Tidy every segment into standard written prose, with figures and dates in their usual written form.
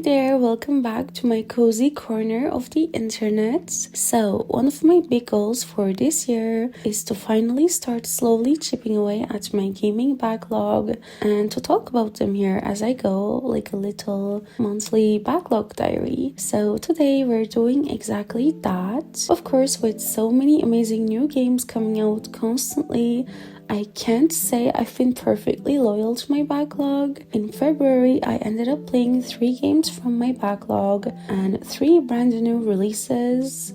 Hi there, welcome back to my cozy corner of the internet. So, one of my big goals for this year is to finally start slowly chipping away at my gaming backlog and to talk about them here as I go, like a little monthly backlog diary. So, today we're doing exactly that. Of course, with so many amazing new games coming out constantly, I can't say I've been perfectly loyal to my backlog. In February, I ended up playing 3 games from my backlog and 3 brand new releases.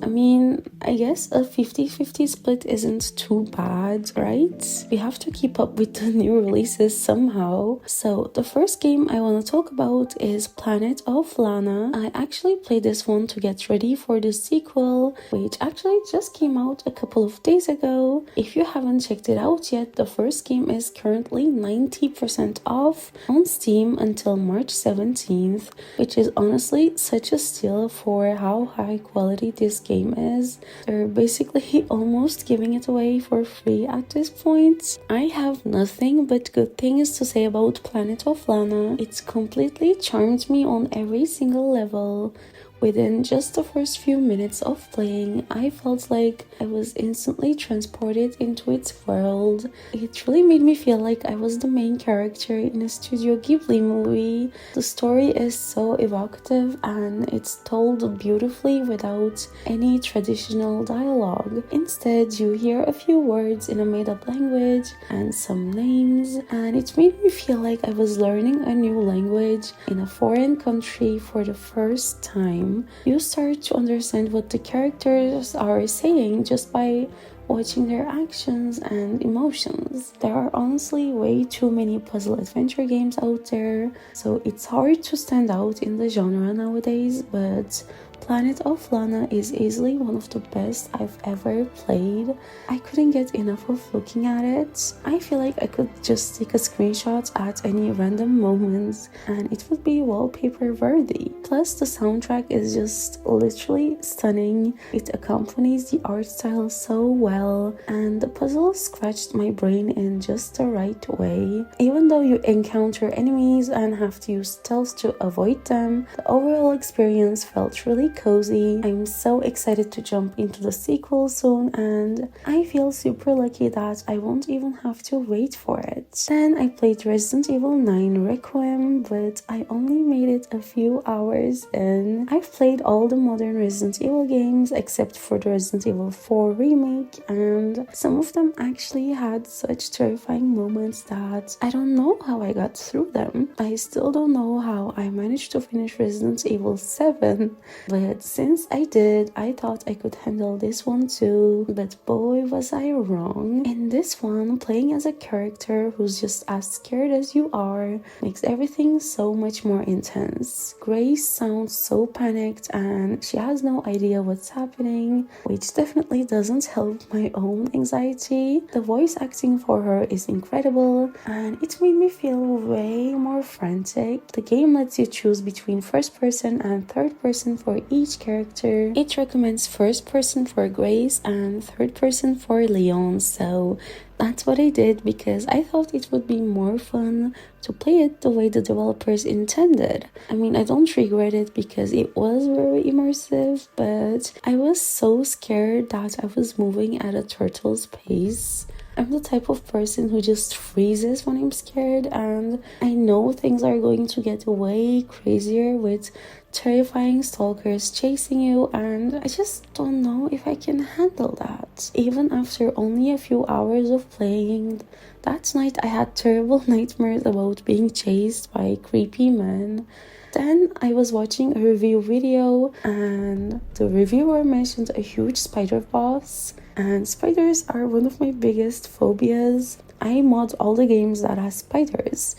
I guess a 50-50 split isn't too bad, right? We have to keep up with the new releases somehow. So the first game I want to talk about is Planet of Lana. I actually played this one to get ready for the sequel, which actually just came out a couple of days ago. If you haven't checked it out yet, the first game is currently 90% off on Steam until March 17th, which is honestly such a steal for how high quality this game is. They're basically almost giving it away for free at this point. I have nothing but good things to say about Planet of Lana. It's completely charmed me on every single level. Within just the first few minutes of playing, I felt like I was instantly transported into its world. It really made me feel like I was the main character in a Studio Ghibli movie. The story is so evocative and it's told beautifully without any traditional dialogue. Instead, you hear a few words in a made-up language and some names, and it made me feel like I was learning a new language in a foreign country for the first time. You start to understand what the characters are saying just by watching their actions and emotions. There are honestly way too many puzzle adventure games out there, so it's hard to stand out in the genre nowadays, but Planet of Lana is easily one of the best I've ever played. I couldn't get enough of looking at it. I feel like I could just take a screenshot at any random moment and it would be wallpaper worthy. Plus the soundtrack is just literally stunning. It accompanies the art style so well and the puzzles scratched my brain in just the right way. Even though you encounter enemies and have to use stealth to avoid them, the overall experience felt really cozy. I'm so excited to jump into the sequel soon and I feel super lucky that I won't even have to wait for it. Then I played Resident Evil 9 Requiem, but I only made it a few hours in. I've played all the modern Resident Evil games except for the Resident Evil 4 remake, and some of them actually had such terrifying moments that I don't know how I got through them. I still don't know how I managed to finish Resident Evil 7, but since I did, I thought I could handle this one too, but boy was I wrong. In this one, playing as a character who's just as scared as you are makes everything so much more intense. Grace sounds so panicked and she has no idea what's happening, which definitely doesn't help my own anxiety. The voice acting for her is incredible and it made me feel way more frantic. The game lets you choose between first person and third person for each character. It recommends first person for Grace and third person for Leon, so that's what I did because I thought it would be more fun to play it the way the developers intended. I don't regret it because it was very immersive, but I was so scared that I was moving at a turtle's pace. I'm the type of person who just freezes when I'm scared, and I know things are going to get way crazier with terrifying stalkers chasing you, and I just don't know if I can handle that. Even after only a few hours of playing, that night I had terrible nightmares about being chased by creepy men. Then I was watching a review video and the reviewer mentioned a huge spider boss, and spiders are one of my biggest phobias. I mod all the games that have spiders.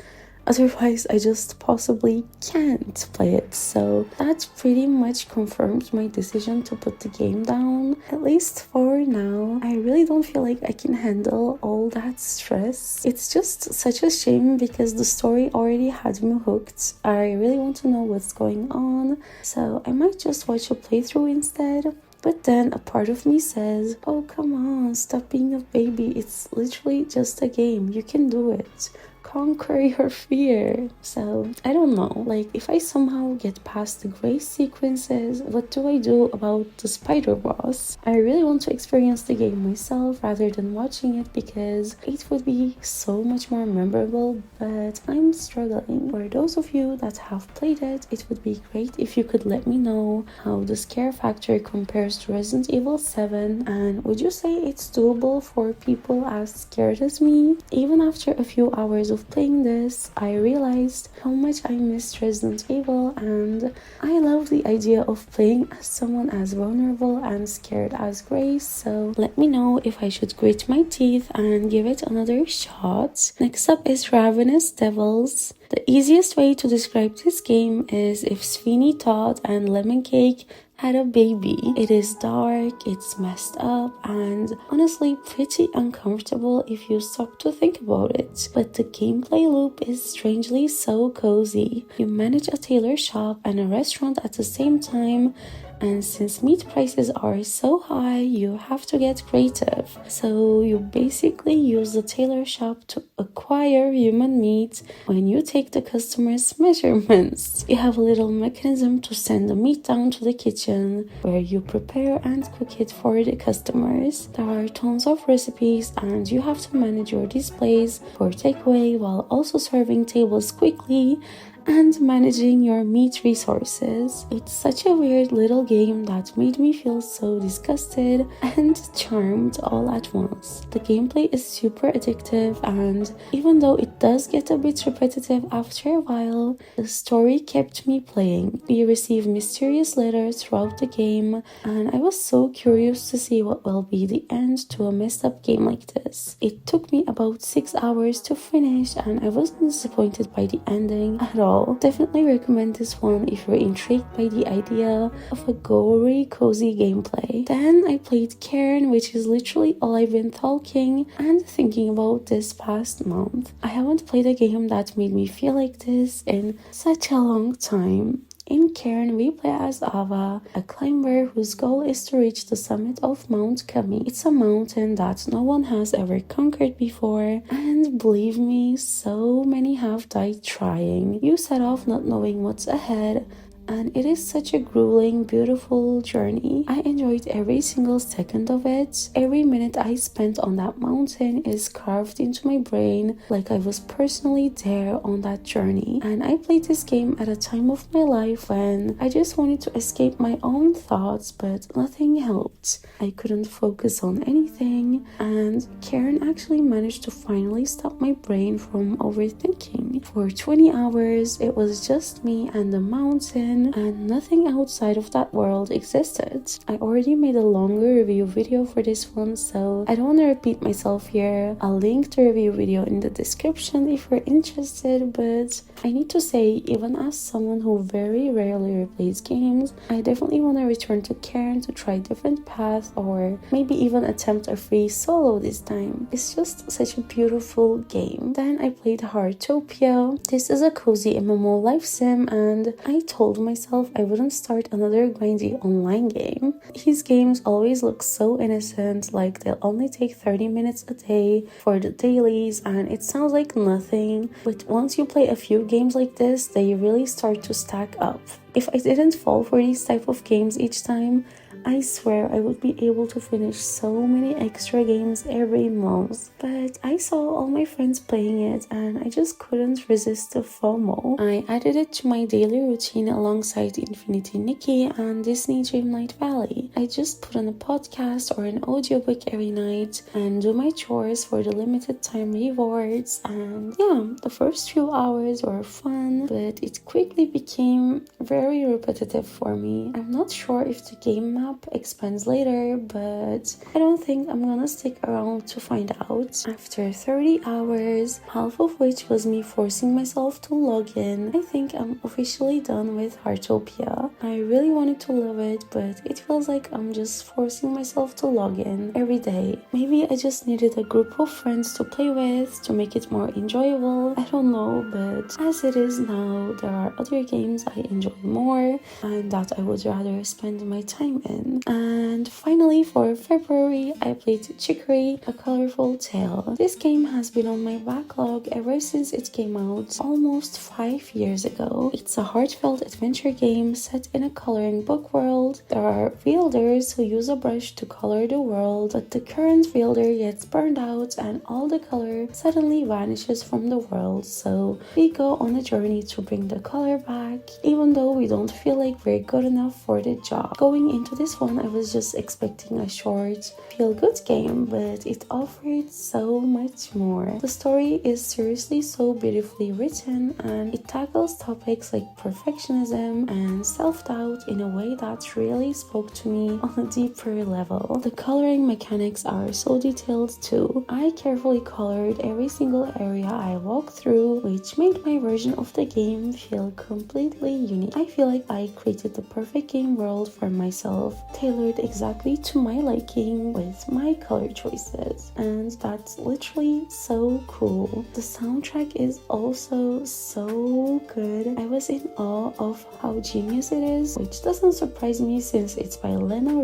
Otherwise, I just possibly can't play it. So that pretty much confirmed my decision to put the game down, at least for now. I really don't feel like I can handle all that stress. It's just such a shame because the story already had me hooked. I really want to know what's going on, so I might just watch a playthrough instead. But then a part of me says, oh come on, stop being a baby, it's literally just a game, you can do it. conquer your fear. So I don't know, like if I somehow get past the gray sequences, what do I do about the spider boss? I really want to experience the game myself rather than watching it because it would be so much more memorable, but I'm struggling. For those of you that have played it, it would be great if you could let me know how the scare factor compares to Resident Evil 7, and would you say it's doable for people as scared as me? Even after a few hours of playing this, I realized how much I missed Resident Evil, and I love the idea of playing as someone as vulnerable and scared as Grace, so let me know if I should grit my teeth and give it another shot. Next up is Ravenous Devils. The easiest way to describe this game is if Sweeney Todd and Lemon Cake had a baby. It is dark, it's messed up, and honestly pretty uncomfortable if you stop to think about it. But the gameplay loop is strangely so cozy. You manage a tailor shop and a restaurant at the same time, and since meat prices are so high, you have to get creative. So you basically use the tailor shop to acquire human meat when you take the customer's measurements. You have a little mechanism to send the meat down to the kitchen where you prepare and cook it for the customers. There are tons of recipes and you have to manage your displays for takeaway while also serving tables quickly and managing your meat resources. It's such a weird little game that made me feel so disgusted and charmed all at once. The gameplay is super addictive, and even though it does get a bit repetitive after a while, the story kept me playing. You receive mysterious letters throughout the game, and I was so curious to see what will be the end to a messed up game like this. It took me about 6 hours to finish, and I wasn't disappointed by the ending at all. Definitely recommend this one if you're intrigued by the idea of a gory, cozy gameplay. Then I played Cairn, which is literally all I've been talking and thinking about this past month. I haven't played a game that made me feel like this in such a long time. In Cairn, we play as Ava, a climber whose goal is to reach the summit of Mount Kami. It's a mountain that no one has ever conquered before, and believe me, so many have died trying. You set off not knowing what's ahead, and it is such a grueling, beautiful journey. I enjoyed every single second of it. Every minute I spent on that mountain is carved into my brain like I was personally there on that journey. And I played this game at a time of my life when I just wanted to escape my own thoughts, but nothing helped. I couldn't focus on anything, and Cairn actually managed to finally stop my brain from overthinking. For 20 hours, it was just me and the mountain, and nothing outside of that world existed. I already made a longer review video for this one, so I don't want to repeat myself here. I'll link the review video in the description if you're interested, but I need to say, even as someone who very rarely replays games, I definitely want to return to Cairn to try different paths or maybe even attempt a free solo this time. It's just such a beautiful game. Then I played Heartopia. This is a cozy MMO life sim, and I told myself I wouldn't start another grindy online game. These games always look so innocent, like they'll only take 30 minutes a day for the dailies, and it sounds like nothing, but once you play a few games like this, they really start to stack up. If I didn't fall for these type of games each time, I swear I would be able to finish so many extra games every month. But I saw all my friends playing it and I just couldn't resist the FOMO. I added it to my daily routine alongside Infinity Nikki and Disney Dreamlight Valley. I just put on a podcast or an audiobook every night and do my chores for the limited time rewards. And yeah, the first few hours were fun, but it quickly became very repetitive for me. I'm not sure if the game map expands later, but I don't think I'm gonna stick around to find out. After 30 hours, half of which was me forcing myself to log in, I think I'm officially done with Heartopia. I really wanted to love it, but it feels like I'm just forcing myself to log in every day. Maybe I just needed a group of friends to play with to make it more enjoyable. I don't know, but as it is now, there are other games I enjoy enjoy more and that I would rather spend my time in. And finally, for February, I played Chicory, A Colorful Tale. This game has been on my backlog ever since it came out almost 5 years ago. It's a heartfelt adventure game set in a coloring book world. There are fielders who use a brush to color the world, but the current fielder gets burned out and all the color suddenly vanishes from the world. So we go on a journey to bring the color back, even though we don't feel like we're good enough for the job. Going into this one, I was just expecting a short, feel-good game, but it offered so much more. The story is seriously so beautifully written, and it tackles topics like perfectionism and self-doubt in a way that really spoke to me on a deeper level. The coloring mechanics are so detailed too. I carefully colored every single area I walked through, which made my version of the game feel completely unique. I feel like I created the perfect game world for myself, tailored exactly to my liking with my color choices, and that's literally so cool. The soundtrack is also so good. I was in awe of how genius it is, which doesn't surprise me since it's by Lana.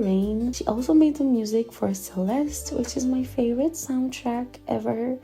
She also made the music for Celeste, which is my favorite soundtrack ever,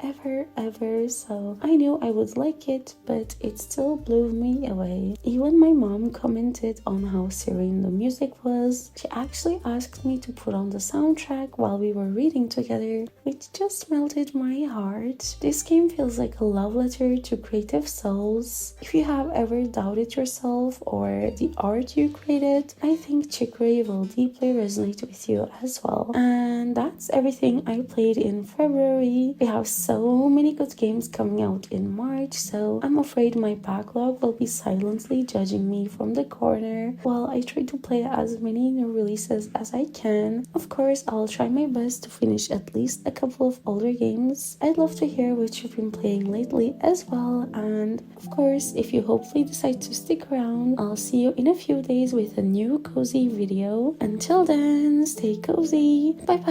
so I knew I would like it, but it still blew me away. Even my mom commented on how serene the music was. She actually asked me to put on the soundtrack while we were reading together, which just melted my heart. This game feels like a love letter to creative souls. If you have ever doubted yourself or the art you created, I think Chicory will deeply resonate with you as well. And that's everything I played in February. We have so many good games coming out in March, so I'm afraid my backlog will be silently judging me from the corner while I try to play as many new releases as I can. Of course, I'll try my best to finish at least a couple of older games. I'd love to hear what you've been playing lately as well, and of course, if you hopefully decide to stick around, I'll see you in a few days with a new cozy video. Until then, stay cozy. Bye bye.